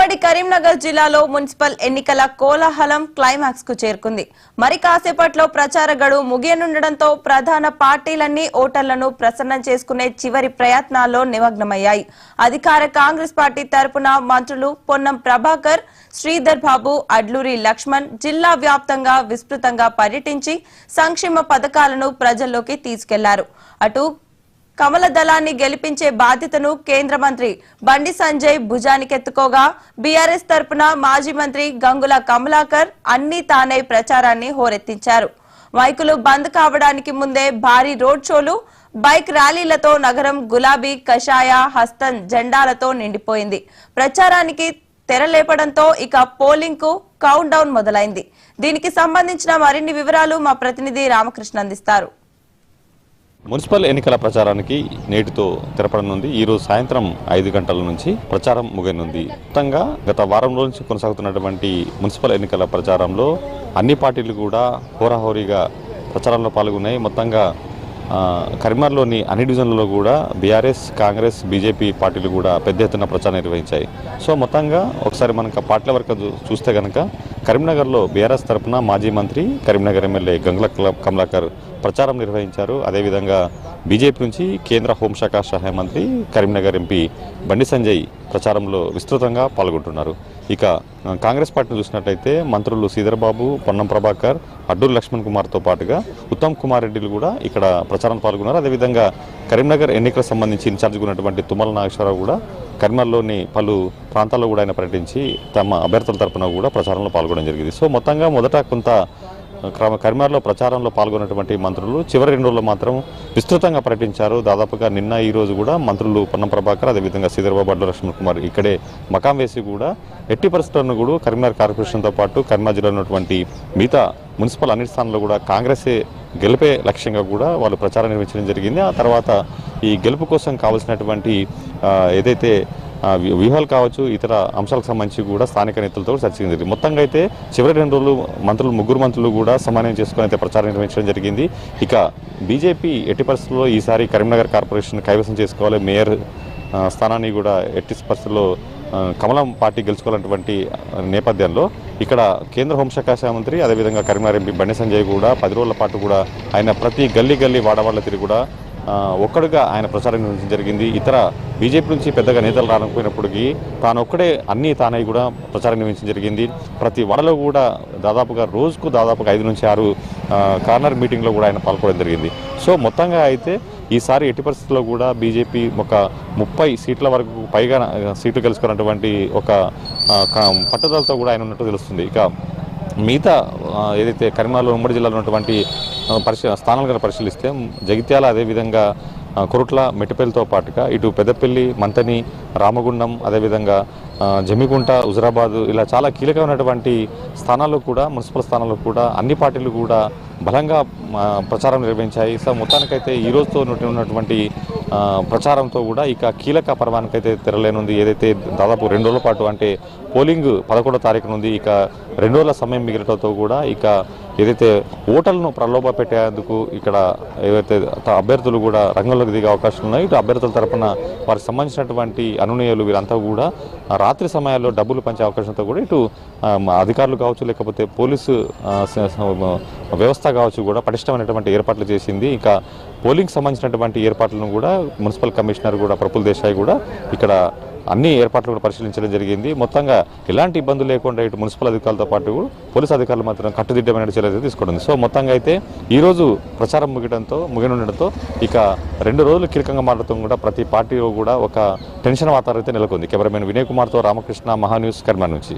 ఉమ్మడి కరీంనగర్ జిల్లాలో మున్సిపల్ ఎన్నికల కోలాహలం క్లైమాక్స్ కు చేరుకుంది. మరి కాసేపట్లో ప్రచార గడువు ముగియనుండడంతో ప్రధాన పార్టీలన్నీ ఓటర్లను ప్రసన్నం చేసుకునే చివరి ప్రయత్నాల్లో నిమగ్నమయ్యాయి. అధికార కాంగ్రెస్ పార్టీ తరపున మంత్రులు పొన్నం ప్రభాకర్, శ్రీధర్ బాబు, అడ్లూరి లక్ష్మణ్ జిల్లా వ్యాప్తంగా విస్తృతంగా పర్యటించి సంక్షేమ పథకాలను ప్రజల్లోకి తీసుకెళ్లారు. అటు కమల దళాన్ని గెలిపించే బాధ్యతను కేంద్ర మంత్రి బండి సంజయ్ భుజానికెత్తుకోగా బీఆర్ఎస్ తరపున మాజీ మంత్రి గంగుల కమలాకర్ అన్ని తానై ప్రచారాన్ని హోరెత్తించారు. మైకులు బంద్ కావడానికి ముందే భారీ రోడ్ షోలు, బైక్ ర్యాలీలతో నగరం గులాబీ, కషాయ, హస్తం జెండాలతో నిండిపోయింది. ప్రచారానికి తెరలేపడంతో ఇక పోలింగ్ కు కౌంట్ డౌన్ మొదలైంది. దీనికి సంబంధించిన మరిన్ని వివరాలు మా ప్రతినిధి రామకృష్ణ అందిస్తారు. మున్సిపల్ ఎన్నికల ప్రచారానికి నేటితో తెరపడనుంది. ఈ రోజు సాయంత్రం 5 గంటల నుంచి ప్రచారం ముగియనుంది. మొత్తంగా గత వారం రోజుల నుంచి కొనసాగుతున్నటువంటి మున్సిపల్ ఎన్నికల ప్రచారంలో అన్ని పార్టీలు కూడా హోరాహోరీగా ప్రచారంలో పాల్గొన్నాయి. మొత్తంగా కరీంనగర్లోని అన్ని డివిజన్లలో కూడా బీఆర్ఎస్, కాంగ్రెస్, బీజేపీ పార్టీలు కూడా పెద్ద ఎత్తున ప్రచారం నిర్వహించాయి. సో మొత్తంగా ఒకసారి మనకు పార్టీల వరకు చూస్తే కనుక కరీంనగర్లో బీఆర్ఎస్ తరఫున మాజీ మంత్రి, కరీంనగర్ ఎమ్మెల్యే గంగుల కమలాకర్ ప్రచారం నిర్వహించారు. అదేవిధంగా బీజేపీ నుంచి కేంద్ర హోంశాఖ సహాయ మంత్రి, కరీంనగర్ ఎంపీ బండి సంజయ్ ప్రచారంలో విస్తృతంగా పాల్గొంటున్నారు. ఇక కాంగ్రెస్ పార్టీని చూసినట్లయితే మంత్రులు శ్రీధర్ బాబు, పొన్నం ప్రభాకర్, అడ్డూరి లక్ష్మణ్ కుమార్తో పాటుగా ఉత్తమ్ కుమార్ రెడ్డిలు కూడా ఇక్కడ ప్రచారం పాల్గొన్నారు. అదేవిధంగా కరీంనగర్ ఎన్నికలకు సంబంధించి ఇన్ఛార్జ్గా ఉన్నటువంటి తుమ్మల నాగేశ్వరరావు కూడా కరీంనగర్లోని పలు ప్రాంతాల్లో కూడా ఆయన పర్యటించి తమ అభ్యర్థుల తరపున కూడా ప్రచారంలో పాల్గొనడం జరిగింది. సో మొత్తంగా మొదట కొంత కరీంనగర్లో ప్రచారంలో పాల్గొన్నటువంటి మంత్రులు చివరి 2 రోజులు మాత్రం విస్తృతంగా పర్యటించారు. దాదాపుగా నిన్న ఈ రోజు కూడా మంత్రులు పొన్నం ప్రభాకర్, అదేవిధంగా శ్రీధర్బాబు, అడ్లూరి లక్ష్మణ్ కుమార్ ఇక్కడే మకాం వేసి కూడా ఎట్టి పరిస్థితులను కూడా కరీంనగర్ కార్పొరేషన్తో పాటు కరీంనగర్ జిల్లాలో ఉన్నటువంటి మిగతా మున్సిపల్ అన్ని స్థానాల్లో కూడా కాంగ్రెసే గెలిపే లక్ష్యంగా కూడా వాళ్ళు ప్రచారం నిర్వహించడం జరిగింది. ఆ తర్వాత ఈ గెలుపు కోసం కావాల్సినటువంటి ఏదైతే వ్యూహాలు కావచ్చు, ఇతర అంశాలకు సంబంధించి కూడా స్థానిక నేతలతో చర్చించింది. మొత్తంగా అయితే చివరి 2 రోజులు ముగ్గురు మంత్రులు కూడా సమన్వయం చేసుకుని అయితే ప్రచారం నిర్వహించడం జరిగింది. ఇక బీజేపీ ఎట్టి పరిస్థితుల్లో ఈసారి కరీంనగర్ కార్పొరేషన్ కైవసం చేసుకోవాలి, మేయర్ స్థానాన్ని కూడా ఎట్టి పరిస్థితుల్లో కమలం పార్టీ గెలుచుకోవాలన్నటువంటి నేపథ్యంలో ఇక్కడ కేంద్ర హోంశాఖ మంత్రి, అదేవిధంగా కరీంనగర్ ఎంపీ బండి సంజయ్ కూడా 10 రోజుల పాటు కూడా ఆయన ప్రతి గల్లీ వాడవాళ్ళ తిరిగి కూడా ఒక్కడుగా ఆయన ప్రచారం నిర్వహించడం జరిగింది. ఇతర బీజేపీ నుంచి పెద్దగా నేతలు రాకపోయినప్పటికీ తాను ఒక్కడే అన్ని తానై కూడా ప్రచారం నిర్వహించడం జరిగింది. ప్రతి వాడలో కూడా రోజుకు 5 నుంచి 6 కార్నర్ మీటింగ్లో కూడా ఆయన పాల్గొనడం జరిగింది. సో మొత్తంగా అయితే ఈసారి ఎట్టి పరిస్థితుల్లో కూడా బీజేపీ ఒక 30 సీట్ల వరకు పైగా సీట్లు గెలుచుకున్నటువంటి ఒక పట్టుదలతో కూడా ఆయన ఉన్నట్టు తెలుస్తుంది. ఇక మిగతా ఏదైతే కరీంనగర్లో ఉమ్మడి జిల్లాలో ఉన్నటువంటి స్థానాలను పరిశీలిస్తే జగిత్యాల, అదేవిధంగా కొరుట్ల, మెట్టపల్లితో పాటుగా ఇటు పెద్దపల్లి, మంతని, రామగుండం, అదేవిధంగా జమ్మికుంట, హుజరాబాద్ ఇలా చాలా కీలకమైనటువంటి స్థానాల్లో కూడా మున్సిపల్ స్థానాల్లో కూడా అన్ని పార్టీలు కూడా బలంగా ప్రచారం నిర్వహించాయి. సో మొత్తానికైతే ఈ రోజుతో ఉన్నటువంటి ప్రచారంతో కూడా ఇక కీలక పర్వానికైతే తెరలేనుంది. ఏదైతే దాదాపు 2 రోజుల పాటు అంటే పోలింగ్ 11వ తారీఖు నుండి ఇక 2 రోజుల సమయం మిగిలటంతో కూడా ఇక ఏదైతే ఓటర్లను ప్రలోభ పెట్టేందుకు ఇక్కడ ఏవైతే అభ్యర్థులు కూడా రంగంలోకి దిగే అవకాశం ఉన్నాయి. ఇటు అభ్యర్థుల తరపున వారికి సంబంధించినటువంటి అనునయులు వీరంతా కూడా రాత్రి సమయాల్లో డబ్బులు పంచే అవకాశంతో కూడా ఇటు అధికారులు కావచ్చు, లేకపోతే పోలీసు వ్యవస్థ కావచ్చు కూడా పటిష్టమైనటువంటి ఏర్పాట్లు చేసింది. ఇక పోలింగ్ సంబంధించినటువంటి ఏర్పాట్లను కూడా మున్సిపల్ కమిషనర్ కూడా ప్రఫుల్ దేశాయ్ కూడా ఇక్కడ అన్ని ఏర్పాట్లు కూడా పరిశీలించడం జరిగింది. మొత్తంగా ఎలాంటి ఇబ్బందులు లేకుండా ఇటు మున్సిపల్ అధికారులతో పాటు పోలీసు అధికారులు మాత్రం కట్టుదిట్టమైన చర్యలు తీసుకోవడం. సో మొత్తంగా అయితే ఈరోజు ప్రచారం ముగినుండడంతో ఇక 2 రోజులు కీలకంగా మారడం కూడా ప్రతి పార్టీలో కూడా ఒక టెన్షన్ వాతావరణం అయితే నెలకొంది. కెమెరామెన్ వినయ్ కుమార్తో రామకృష్ణ, మహాన్యూస్, కరీంనగర్ నుంచి.